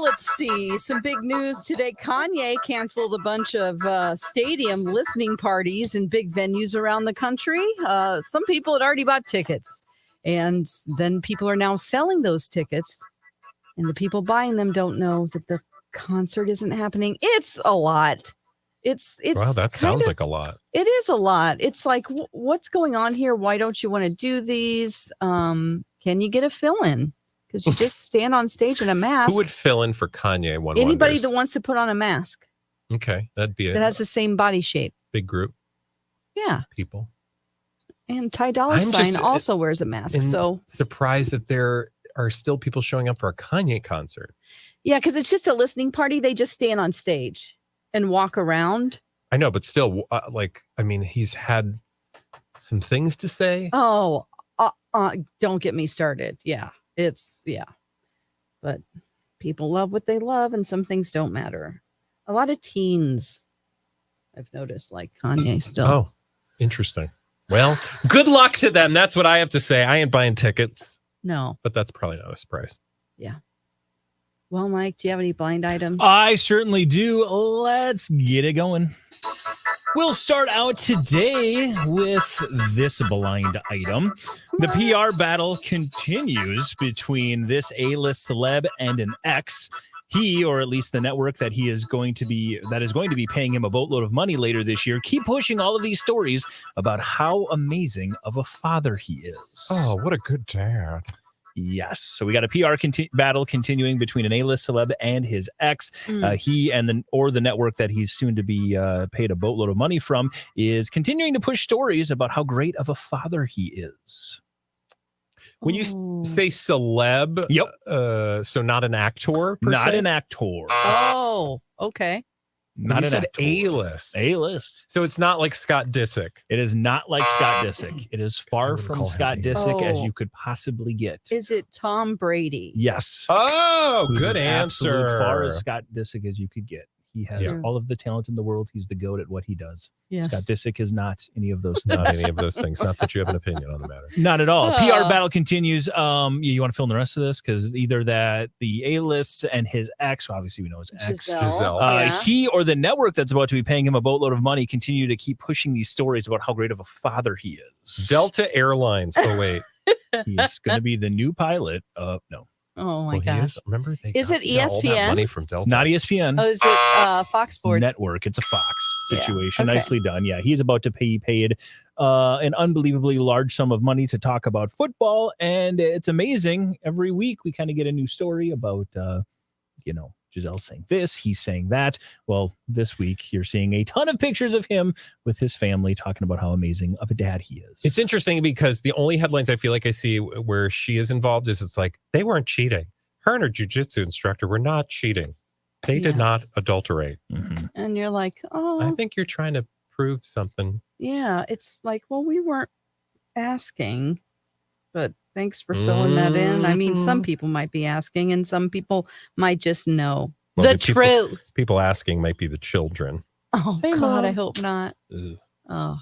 let's see. Some big news today. Kanye canceled a bunch of stadium listening parties in big venues around the country. Some people had already bought tickets, and then people are now selling those tickets, and the people buying them don't know that the concert isn't happening. It's a lot. It's wow, that sounds like a lot. It is a lot. It's like, what's going on here? Why don't you want to do these? Can you get a fill-in? Because you just stand on stage in a mask. Who would fill in for Kanye? Anybody that wants to put on a mask. Okay, that'd be that has the same body shape. Big group. Yeah. People. And Ty Dolla Sign also wears a mask. So surprised that there are still people showing up for a Kanye concert. Yeah, because it's just a listening party. They just stand on stage and walk around. I know, but still, he's had some things to say. Oh, don't get me started. Yeah. But people love what they love, and some things don't matter. A lot of teens, I've noticed, like Kanye still. Oh, interesting. Well, good luck to them. That's what I have to say. I ain't buying tickets. No. But that's probably not a surprise. Yeah. Well, Mike, do you have any blind items? I certainly do. Let's get it going. We'll start out today with this blind item. The PR battle continues between this A-list celeb and an ex. He, or at least the network that is going to be paying him a boatload of money later this year, keep pushing all of these stories about how amazing of a father he is. Oh, what a good dad. Yes. So we got a PR battle continuing between an A-list celeb and his ex. He and the network that he's soon to be paid a boatload of money from is continuing to push stories about how great of a father he is. When you say celeb, yep. So not an actor, not an actor. Oh, okay. Not an A-list. A-list. So it's not like Scott Disick. It is not like Scott Disick. It is far from Scott Disick as you could possibly get. Is it Tom Brady? Yes. Oh, who's good as answer. As far as Scott Disick as you could get. He has all of the talent in the world. He's the GOAT at what he does. Yes. Scott Disick is not any of those things. Not any of those things. Not that you have an opinion on the matter. Not at all. PR battle continues. You want to fill in the rest of this? Because either the A-list and his ex, well, obviously we know his ex, Giselle. he or the network that's about to be paying him a boatload of money continue to keep pushing these stories about how great of a father he is. Delta Airlines. Oh, wait. He's going to be the new pilot of, no. Oh my gosh! Remember, is it ESPN? All that money from Delta. It's not ESPN. Oh, is it Fox Sports Network? It's a Fox situation. Okay. Nicely done. Yeah, he's about to be paid an unbelievably large sum of money to talk about football, and it's amazing. Every week we kind of get a new story about Giselle saying this, he's saying that. Well, this week you're seeing a ton of pictures of him with his family talking about how amazing of a dad he is. It's interesting because the only headlines I feel like I see where she is involved is it's like, they weren't cheating. Her and her jiu-jitsu instructor were not cheating. They did not adulterate. Mm-hmm. And you're like, oh. I think you're trying to prove something. Yeah, it's like, well, we weren't asking, but thanks for filling that in. I mean, some people might be asking and some people might just know the truth. People asking might be the children. Oh, hey, God, Mom. I hope not. Ugh. Oh,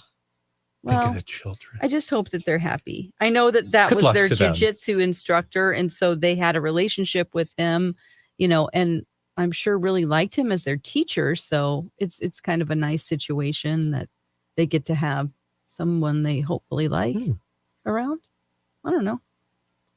well, think of the children. I just hope that they're happy. I know that was their jiu-jitsu instructor, and so they had a relationship with him, and I'm sure really liked him as their teacher. So it's kind of a nice situation that they get to have someone they hopefully like around. I don't know.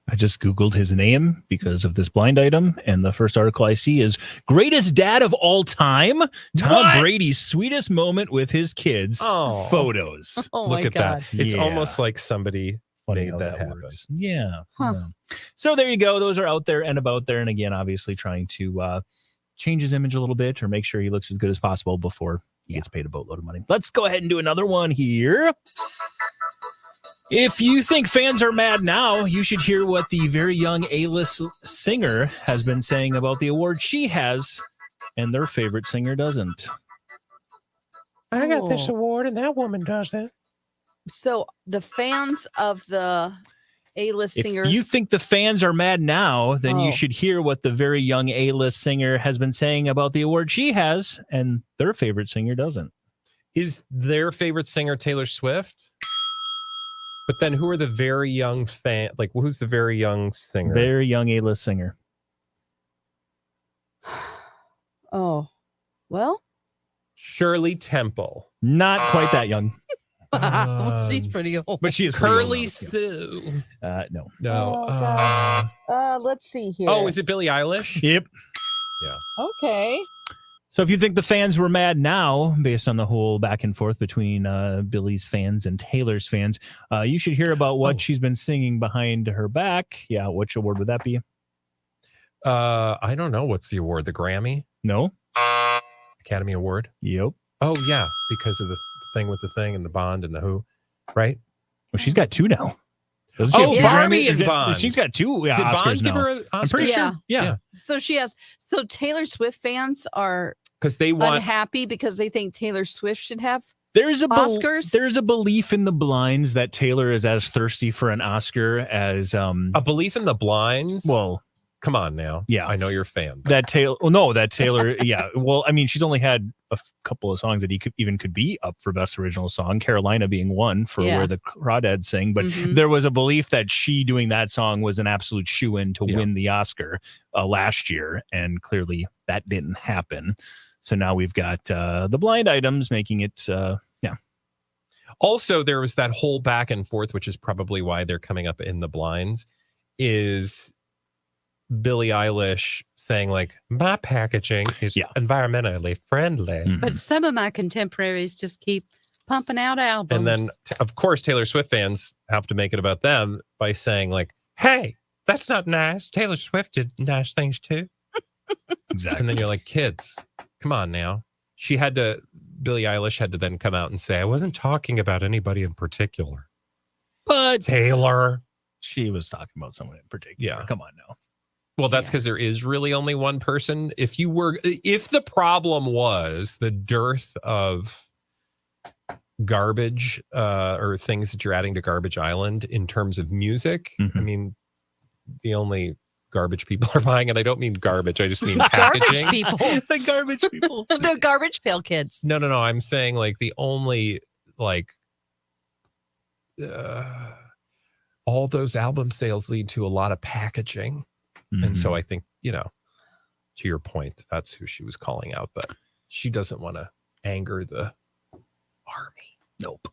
I just Googled his name because of this blind item, and the first article I see is greatest dad of all time. Tom Brady's sweetest moment with his kids. Oh. Photos. Oh, Look my at God. that. It's almost like somebody Funny made that happen. works. Yeah. Huh. Yeah. So there you go. Those are out there and about there. And again, obviously trying to change his image a little bit or make sure he looks as good as possible before he gets paid a boatload of money. Let's go ahead and do another one here. If you think fans are mad now, you should hear what the very young A-list singer has been saying about the award she has and their favorite singer doesn't. I got this award and that woman doesn't. So the fans of the A-list singer. If you think the fans are mad now, then you should hear what the very young A-list singer has been saying about the award she has and their favorite singer doesn't. Is their favorite singer Taylor Swift? But then who are the very young fan? Like, who's the very young singer? Very young A-list singer. Oh, well, Shirley Temple. Not quite that young, she's pretty old. but she is pretty old Curly now. Sue. No. No. Oh, gosh. Let's see here. Oh, is it Billie Eilish? Yep. Yeah. Okay. So if you think the fans were mad now, based on the whole back and forth between Billy's fans and Taylor's fans, you should hear about what she's been singing behind her back. Yeah, which award would that be? I don't know. What's the award? The Grammy? No? Academy Award? Yep. Oh, yeah. Because of the thing with the thing and the Bond and the Who, right? Well, she's got two now. Doesn't she have two Barbie Grammys? and Bond. She's got two Did Oscars Bond give now. her an Oscar? I'm pretty sure. Yeah. So she has. So Taylor Swift fans are Because they want. unhappy because they think Taylor Swift should have There's a Oscars. There's a belief in the blinds that Taylor is as thirsty for an Oscar as a belief in the blinds? well, come on now. Yeah. I know you're a fan. that Taylor. Well, no, that Taylor. Yeah. Well, I mean, she's only had a couple of songs that he could be up for best original song. Carolina being one for Yeah. Where the Crawdads Sing. But Mhm. there was a belief that she doing that song was an absolute shoe-in to win the Oscar last year, and clearly that didn't happen. So now we've got the blind items making it. Also, there was that whole back and forth, which is probably why they're coming up in the blinds, is Billie Eilish saying like, my packaging is environmentally friendly. Mhm. But some of my contemporaries just keep pumping out albums. And then, of course, Taylor Swift fans have to make it about them by saying like, hey, that's not nice. Taylor Swift did nice things too. Exactly. And then you're like, kids, come on now. Billie Eilish had to then come out and say, I wasn't talking about anybody in particular. But Taylor. she was talking about someone in particular. Yeah. Come on now. Well, that's because there is really only one person. If the problem was the dearth of garbage or things that you're adding to Garbage Island in terms of music, I mean, the only garbage people are buying it. I don't mean garbage. I just mean packaging. Garbage people. The garbage people. The Garbage Pail Kids. No. I'm saying like the only all those album sales lead to a lot of packaging. And so I think, to your point, that's who she was calling out. But she doesn't want to anger the army. Nope.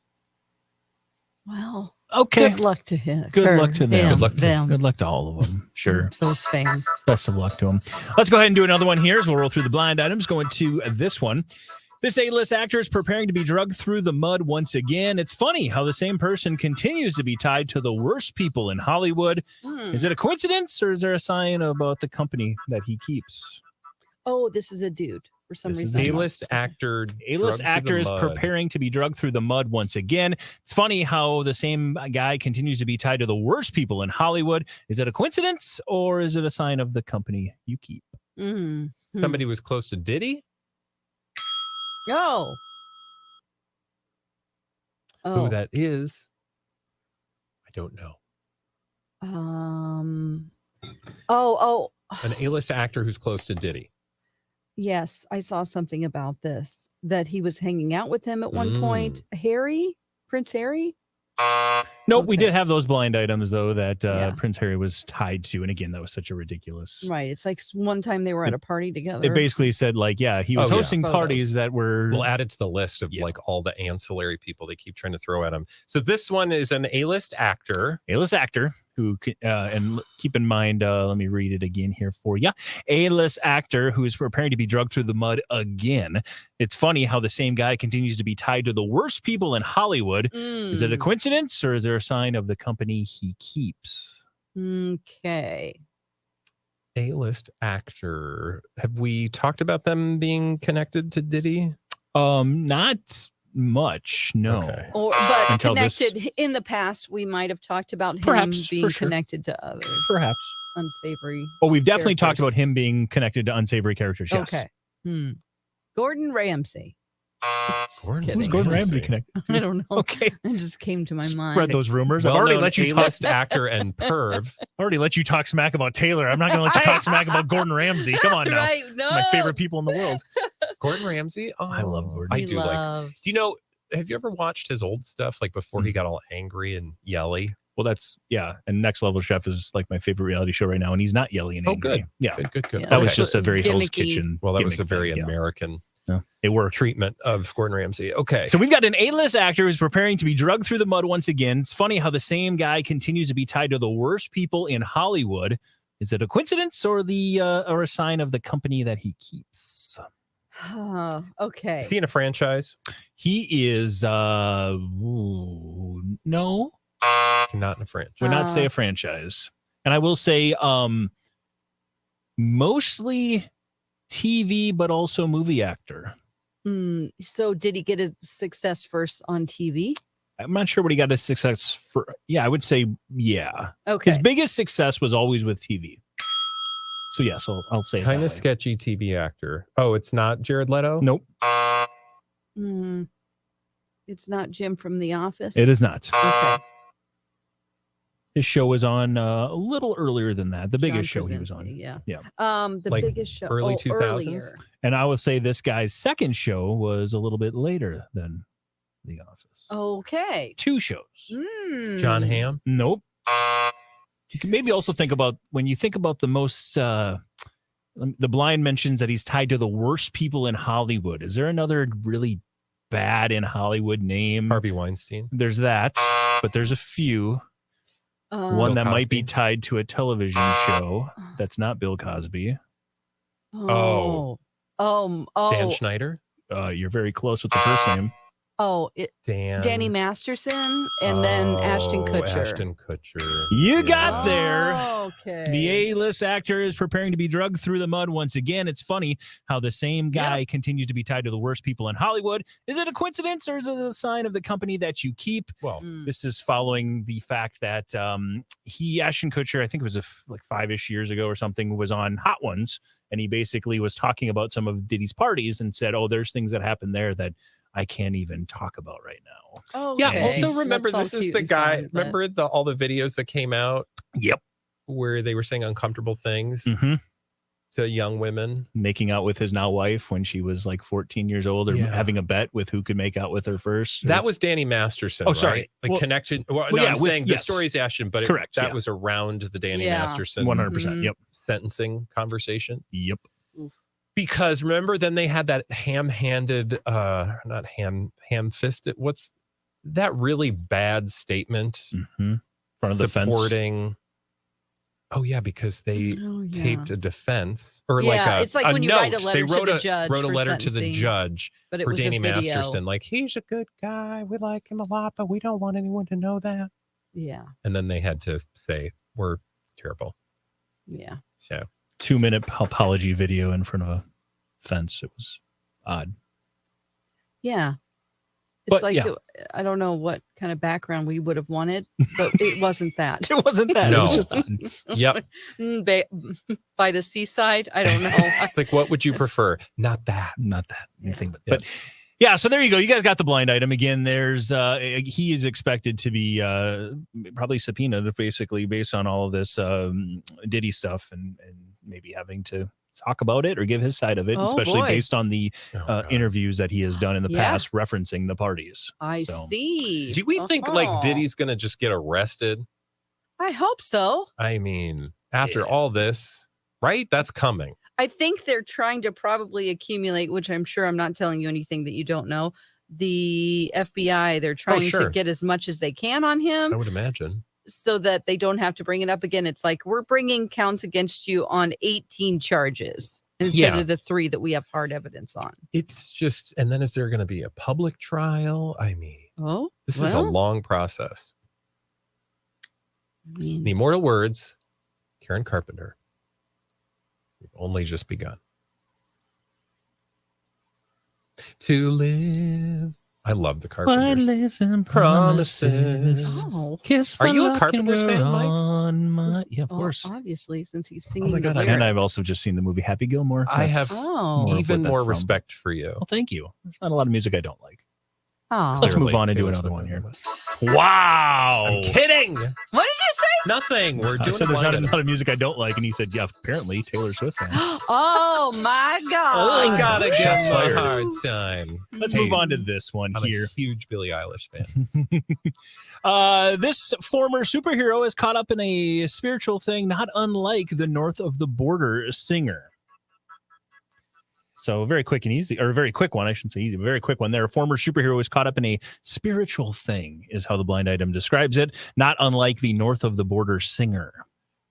Well, Okay. good luck to him. Good luck to them. Good luck to them. Good luck to all of them. Sure. Those fans. Best of luck to them. Let's go ahead and do another one here as we'll roll through the blind items. Going to this one. This A-list actor is preparing to be drugged through the mud once again. It's funny how the same person continues to be tied to the worst people in Hollywood. Is it a coincidence or is there a sign about the company that he keeps? Oh, this is a dude for some This is reason. A-list actor. A-list drugged actor through is the mud. preparing to be drugged through the mud once again. It's funny how the same guy continues to be tied to the worst people in Hollywood. Is it a coincidence or is it a sign of the company you keep? Somebody was close to Diddy. Oh. Who that is, I don't know. An A-list actor who's close to Diddy. Yes, I saw something about this, that he was hanging out with him at one point. Harry, Prince Harry. Nope, we did have those blind items, though, that Prince Harry was tied to. And again, that was such a ridiculous. Right. It's like one time they were at a party together. It basically said, he was hosting parties that were. We'll add it to the list of all the ancillary people they keep trying to throw at him. So this one is an A-list actor. A-list actor who, and keep in mind, let me read it again here for you. A-list actor who is preparing to be drugged through the mud again. It's funny how the same guy continues to be tied to the worst people in Hollywood. Is it a coincidence or is there a sign of the company he keeps? Okay. A-list actor. Have we talked about them being connected to Diddy? Not much, no. Okay. But Until connected in the past, we might have talked about him Perhaps, being for sure. connected to other Perhaps. unsavory. Well, we've definitely talked characters. about him being connected to unsavory characters. Yes. Okay. Gordon Ramsay. Who's Gordon Ramsay connected to? I don't know. Okay. It just came to my mind. Spread those rumors. I've Well-known already let you talk. A-list actor and perv. Already let you talk smack about Taylor. I'm not going to let you talk smack about Gordon Ramsay. Come on now. Right, no. My favorite people in the world. Gordon Ramsay? Oh, I love Gordon. I do like. Do you know, have you ever watched his old stuff, like before he got all angry and yelly? Well, that's and Next Level Chef is like my favorite reality show right now, and he's not yelling and angry. Good. Yeah, Good. Yeah, that was that's just a very Hell's gimmicky. Kitchen. Well, that was a gimmick very thing, American It worked. treatment of Gordon Ramsay. Okay. So we've got an A-list actor who's preparing to be drugged through the mud once again. It's funny how the same guy continues to be tied to the worst people in Hollywood. Is it a coincidence or or a sign of the company that he keeps? Okay. Is he in a franchise? He is no. Not in a franchise. Would not say a franchise. And I will say mostly TV, but also movie actor. So did he get his success first on TV? I'm not sure what he got his success for. Yeah, I would say, yeah. Okay. His biggest success was always with TV. So, yes, I'll say it Kind that of way. sketchy TV actor. Oh, it's not Jared Leto? Nope. It's not Jim from The Office? It is not. Okay. His show was on a little earlier than that. The biggest John show he was Krasinski, on. Yeah. Yeah. The Like biggest show. early 2000s? Earlier. And I would say this guy's second show was a little bit later than The Office. Okay. 2 shows. John Hamm? Nope. You can maybe also think about when you think about the most, the blind mentions that he's tied to the worst people in Hollywood. Is there another really bad in Hollywood name? Harvey Weinstein. There's that, but there's a few. One Bill that might be Cosby. tied to a television show that's not Bill Cosby. Dan Schneider? You're very close with the first name. Danny Masterson and then Ashton Kutcher. Ashton Kutcher. You got there. Okay. The A-list actor is preparing to be drugged through the mud once again. It's funny how the same guy continues to be tied to the worst people in Hollywood. Is it a coincidence or is it a sign of the company that you keep? Well, This is following the fact that Ashton Kutcher, I think it was like 5-ish years ago or something, was on Hot Ones, and he basically was talking about some of Diddy's parties and said, there's things that happened there that I can't even talk about right now. Oh, yeah. okay. Also, remember, That's this all is cute the and guy. fun, but- Remember all the videos that came out? Yep. Where they were saying uncomfortable things to young women. Making out with his now wife when she was like 14 years old, or having a bet with who could make out with her first. That was Danny Masterson. Oh, sorry. Right? Like connection. Well, well, no, yeah, I'm saying the yes. story's Ashton, but Correct, that yeah. was around the Danny Masterson 100%. Yep. sentencing conversation. Yep. Because remember, then they had that ham-handed, not ham-fisted. What's that really bad statement? Front of the fence. Supporting. Oh yeah, because they taped a defense or it's like a when you note. write a letter they wrote to the judge. wrote a for letter to the sentencing, judge but it for was Danny a video. Masterson, like he's a good guy. We like him a lot, but we don't want anyone to know that. Yeah. And then they had to say we're terrible. Yeah. So 2-minute apology video in front of a fence. It was odd. Yeah. It's But, like, I don't know what kind of background we would have wanted, but it wasn't that. It wasn't that. No. It was just odd. Yep. By the seaside? I don't know. It's like, what would you prefer? Not that. Not that. Anything but. Yeah. But yeah, so there you go. You guys got the blind item. Again, there's he is expected to be probably subpoenaed basically based on all of this Diddy stuff and maybe having to talk about it or give his side of it, especially based on the interviews that he has done in the past referencing the parties. I see. Do we think like Diddy's going to just get arrested? I hope so. I mean, after all this, right? That's coming. I think they're trying to probably accumulate, which I'm sure I'm not telling you anything that you don't know. The FBI, they're trying to get as much as they can on him. I would imagine. So that they don't have to bring it up again. It's like we're bringing counts against you on 18 charges instead of the 3 that we have hard evidence on. It's just, and then is there going to be a public trial? I mean, this is a long process. The immortal words, Karen Carpenter. We've only just begun. To live. I love the Carpenters. Listen, promises. Kiss Are you a Carpenters fan, Mike? Yeah, of course. Obviously, since he's singing. God, the and I've lyrics. also just seen the movie Happy Gilmore. I have even more from. respect for you. Well, thank you. There's not a lot of music I don't like. Oh. Let's move Clearly, on and do Taylor another Swift one here. number one. Wow. I'm kidding. What did you say? Nothing. We're I doing said there's blind not a item. lot of music I don't like, and he said, yeah, apparently Taylor Swift fan. Oh my God! I gotta give Shots him fired. a hard time. Let's Hey, move on to this one I'm here. a huge Billie Eilish fan. This former superhero is caught up in a spiritual thing, not unlike the North of the Border singer. So very quick and easy, or a very quick one. I shouldn't say easy, but very quick one there. A former superhero is caught up in a spiritual thing, is how the blind item describes it, not unlike the North of the Border singer.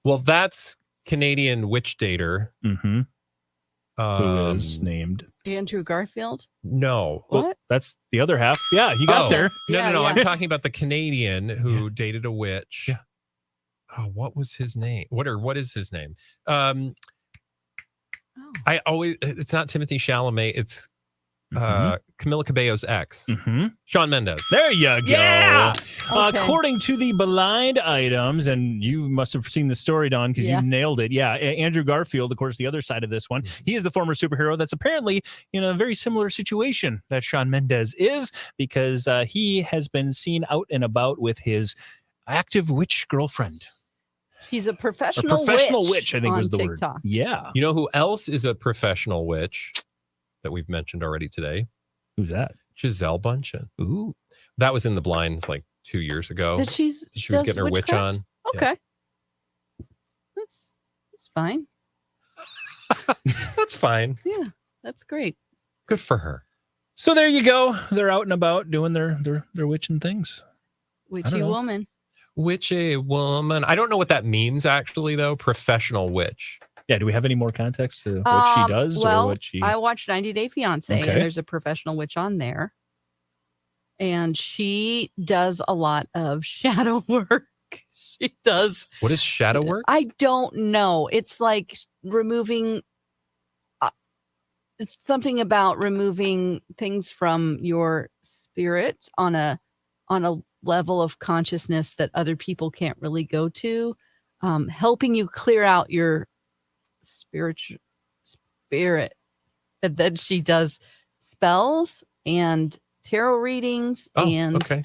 Well, that's Canadian witch dater. Mm-hmm. Who is named? Andrew Garfield. No. What? Well, that's the other half. Yeah, you got there. No, Yeah, no. yeah. I'm talking about the Canadian who dated a witch. Yeah. Oh, what was his name? What is his name? Oh. It's not Timothy Chalamet. It's Camila Cabello's ex, Shawn Mendes. There you go. Yeah. Okay. According to the blind items, and you must have seen the story, Dawn, because you nailed it. Yeah, Andrew Garfield, of course, the other side of this one. He is the former superhero that's apparently in a very similar situation that Shawn Mendes is, because he has been seen out and about with his active witch girlfriend. He's a professional witch, I think was the TikTok. word. Yeah. You know who else is a professional witch that we've mentioned already today? Who's that? Giselle Bundchen. Ooh. That was in the blinds like 2 years ago. That she was getting her witch witchcraft? on. Okay. That's fine. That's fine. Yeah, that's great. Good for her. So there you go. They're out and about doing their witching things. Witchy know. woman. Witchy woman. I don't know what that means actually, though. Professional witch. Yeah. Do we have any more context to what she does well, or what she? I watched 90 Day Fiance, Okay. and there's a professional witch on there. And she does a lot of shadow work. She does. What is shadow work? I don't know. It's like removing. It's something about removing things from your spirit on a level of consciousness that other people can't really go to, helping you clear out your spirit. And then she does spells and tarot readings, and okay.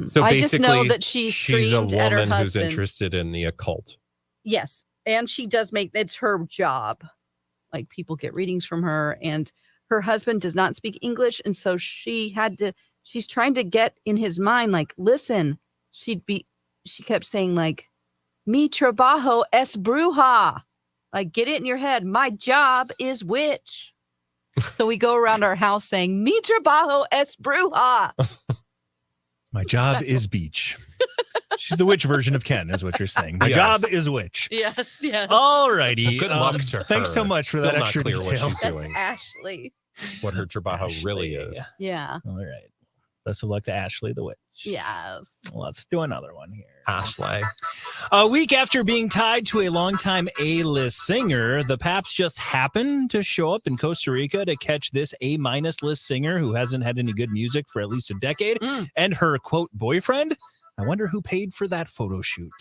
so I just know that she's she's a streamed at her woman who's husband. interested in the occult. Yes, and she does it's her job. Like people get readings from her, and her husband does not speak English, and so she's trying to get in his mind, like, listen, she kept saying like, mi trabajo es bruja, like, get it in your head, my job is witch. So we go around our house saying, mi trabajo es bruja. My job is beach. She's the witch version of Ken, is what you're saying. My Yes. job is witch. Yes, yes. All righty. Well, good luck to her. Thanks so much for Still that not extra clear what detail. she's That's doing. Ashley. What her trabajo really is. Yeah. All right. Best of luck to Ashley the witch. Yes. Let's do another one here. Ashley. A week after being tied to a longtime A-list singer, the Paps just happened to show up in Costa Rica to catch this A-minus list singer who hasn't had any good music for at least a decade, and her, quote, boyfriend. I wonder who paid for that photo shoot.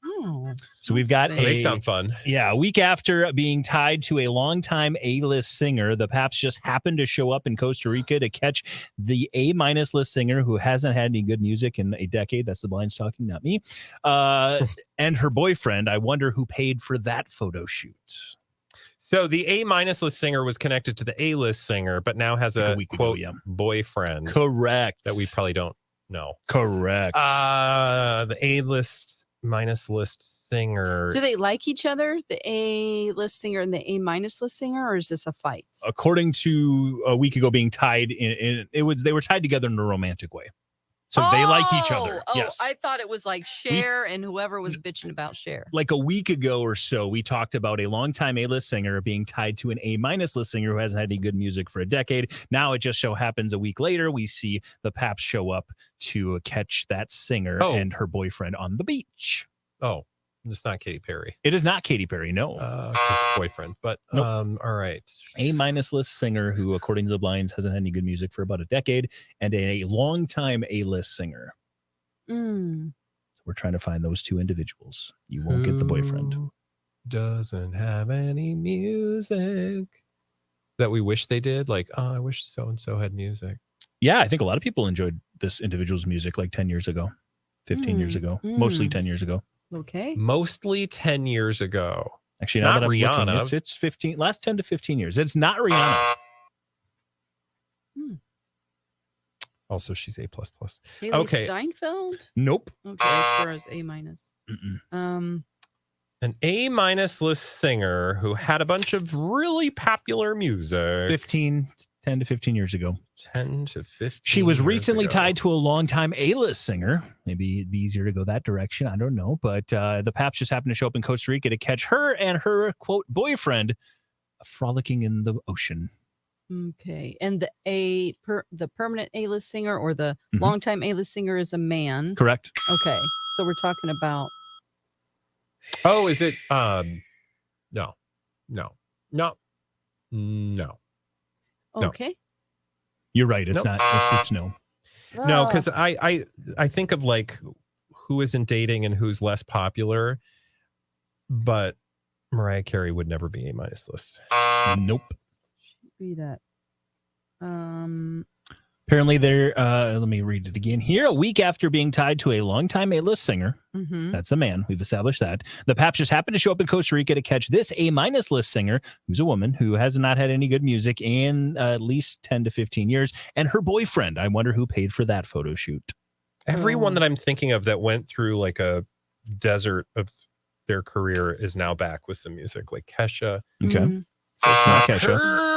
Oh, So we've got They sound fun. a week after being tied to a longtime A-list singer, the Paps just happened to show up in Costa Rica to catch the A-minus list singer who hasn't had any good music in a decade. That's the blinds talking, not me. And her boyfriend. I wonder who paid for that photo shoot. So the A-minus list singer was connected to the A-list singer, but now has a week ago, quote yeah. boyfriend Correct. that we probably don't know. Correct. The A-list minus list singer. do they like each other, the A-list singer and the A-minus list singer, or is this a fight? According to a week ago being tied they were tied together in a romantic way. So they like each other. Oh, Yes. I thought it was like Cher and whoever was bitching about Cher. Like a week ago or so, we talked about a longtime A-list singer being tied to an A-minus list singer who hasn't had any good music for a decade. Now it just so happens a week later, we see the Paps show up to catch that singer and her boyfriend on the beach. Oh, it's not Katy Perry. It is not Katy Perry, no. His boyfriend. But all right. A-minus list singer who, according to the blinds, hasn't had any good music for about a decade, and a longtime A-list singer. We're trying to find those two individuals. You won't get the boyfriend. Who doesn't have any music that we wish they did? Like, oh, I wish so and so had music. Yeah, I think a lot of people enjoyed this individual's music like 10 years ago, 15 years ago, mostly 10 years ago. Okay. Mostly 10 years ago. Actually, It's now not that I'm Rihanna. looking, it's 15, last 10 to 15 years. It's not Rihanna. Also, she's A++. Haley Okay. Steinfeld? Nope. Okay, as far as A-. Mm-mm. An A- list singer who had a bunch of really popular music. 10 to 15 years ago. 10 to 15 She was years recently ago. tied to a longtime A-list singer. Maybe it'd be easier to go that direction. I don't know. But the Paps just happened to show up in Costa Rica to catch her and her, quote, boyfriend frolicking in the ocean. Okay. And the permanent A-list singer or the longtime A-list singer is a man. Correct. Okay. So we're talking about. Oh, is it? No. Okay. You're right. It's Nope. not. It's no. No, because I think of like who isn't dating and who's less popular, but Mariah Carey would never be A- list. Nope. Be that. Apparently, they're, let me read it again here. A week after being tied to a longtime A-list singer, that's a man, we've established that, the Paps just happened to show up in Costa Rica to catch this A- list singer, who's a woman, who has not had any good music in at least 10 to 15 years, and her boyfriend. I wonder who paid for that photo shoot. Everyone that I'm thinking of that went through like a desert of their career is now back with some music, like Kesha. Okay. So it's not Kesha. her.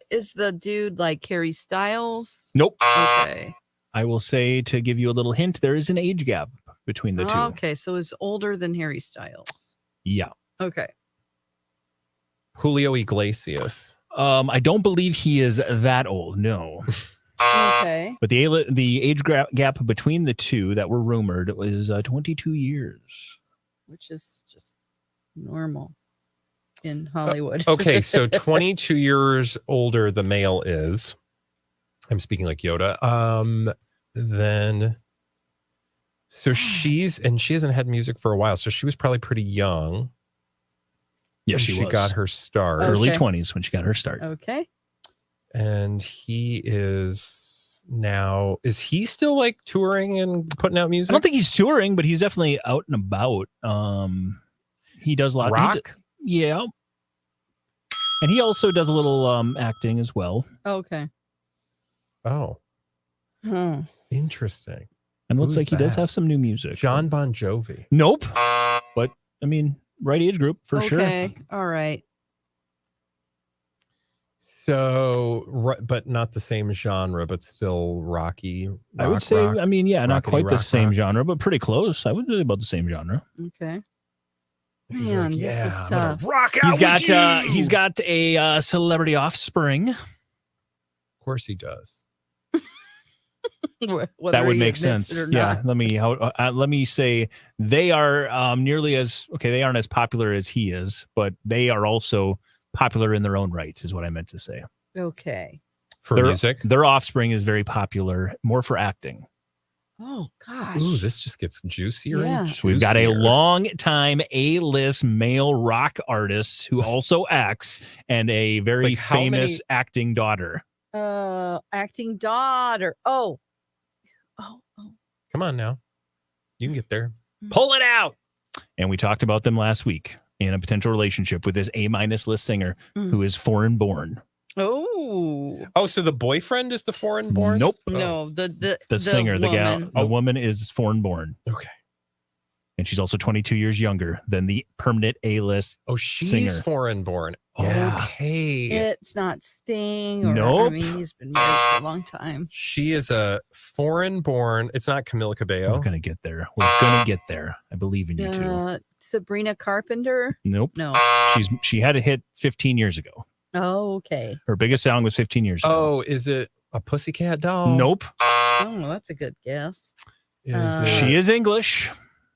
Is the dude like Harry Styles? Nope. Okay. I will say, to give you a little hint, there is an age gap between the two. Okay, so he's older than Harry Styles. Yeah. Okay. Julio Iglesias. I don't believe he is that old. No. Okay. But the age gap between the two that were rumored was 22 years. Which is just normal in Hollywood. Okay, so 22 years older the male is. I'm speaking like Yoda. Then so she hasn't had music for a while, so she was probably pretty young. Yeah, when she was. got her start. Early Okay. 20s when she got her start. Okay. And he is now, is he still like touring and putting out music? I don't think he's touring, but he's definitely out and about. He does a lot. Rock? Yeah. And he also does a little acting as well. Okay. Oh, Huh. interesting. And looks Who's like he does that? have some new music. John Bon Jovi. Nope. But, I mean, right age group for sure. Okay. All right. So, but not the same genre, but still rocky. I would say, rock. I mean, yeah, not quite the rock, same rock. genre, but pretty close. I would say about the same genre. Okay. He's Man, like, this is I'm gonna tough. rock out He's got a celebrity offspring. Of course he does. Whether That would he make admits sense. it or Yeah. not. Let me say they are nearly as they aren't as popular as he is, but they are also popular in their own right, is what I meant to say. Okay. For music? Their offspring is very popular, more for acting. Oh gosh. Ooh, this just gets juicier Yeah. and So we've got a juicier. long-time A-list male rock artist who also acts, and a very Like, how famous many- acting daughter. Acting daughter. Oh. Come on now. You can get there. Pull it out. And we talked about them last week in a potential relationship with this A- list singer who is foreign born. Oh. Oh, so the boyfriend is the foreign born? Nope. Oh. No, the Singer, the gal, woman. the woman is foreign born. Okay. And she's also 22 years younger than the permanent A-list. Oh, she's Singer. foreign born. Yeah. Okay. It's not Sting. Or, I Nope. mean, he's been married for a long time. She is a foreign born. It's not Camila We're Cabello. going to get there. We're going to get there. I believe in you two. Sabrina Carpenter. Nope. No. She had a hit 15 years ago. Oh, okay. Her biggest song was 15 years ago. Oh, is it a pussycat doll? Nope. Oh, that's a good guess. Is it, She is English.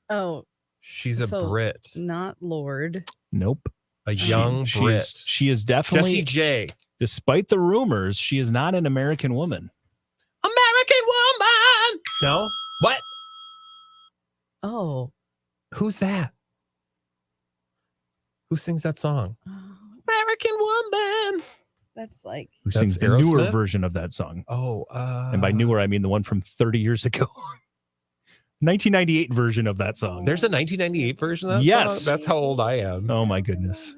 Oh, she's a so- Brit. not Lord. Nope. A young she Brit. she is definitely, Jessie J. despite the rumors, she is not an American woman. American woman. No? What? Oh. Who's that? Who sings that song? Oh, American woman. That's like Who That's sings the newer Aerosmith? version of that song? Oh, And by newer, I mean the one from 30 years ago. 1998 version of that song. there's a 1998 version of that Yes. song? That's how old I am. Oh my goodness.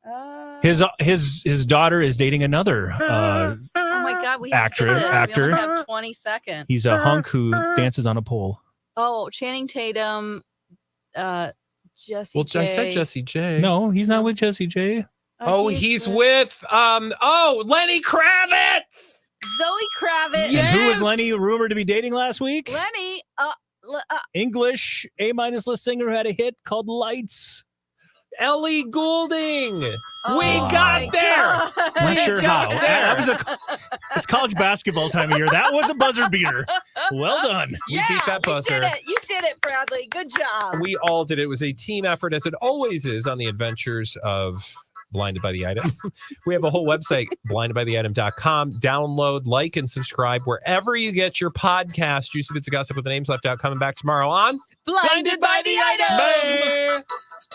uh, His daughter is dating another. oh my God, we have to actor- get this. actor. We only have 20 seconds. He's a hunk who dances on a pole. Oh, Channing Tatum, Jesse. Well, I said Jesse J. No, he's not with Jessie J. Oh, he's with Lenny Kravitz. Zoe Kravitz. Yeah. And who was Yes! Lenny rumored to be dating last week? Lenny. English A- list singer who had a hit called Lights. Ellie Goulding. We Oh got my there. God. Not sure how. got That there. was it's college basketball time of year. That was a buzzer beater. Well done. We beat that buzzer. You did it. You did it, Bradley. Good job. We all did it. It was a team effort, as it always is on the adventures of Blinded by the Item. We have a whole website, blindedbytheitem.com. Download, like, and subscribe wherever you get your podcast. Juicy Bits of Gossip with the names left out. Coming back tomorrow on Blinded by the Item. Bye.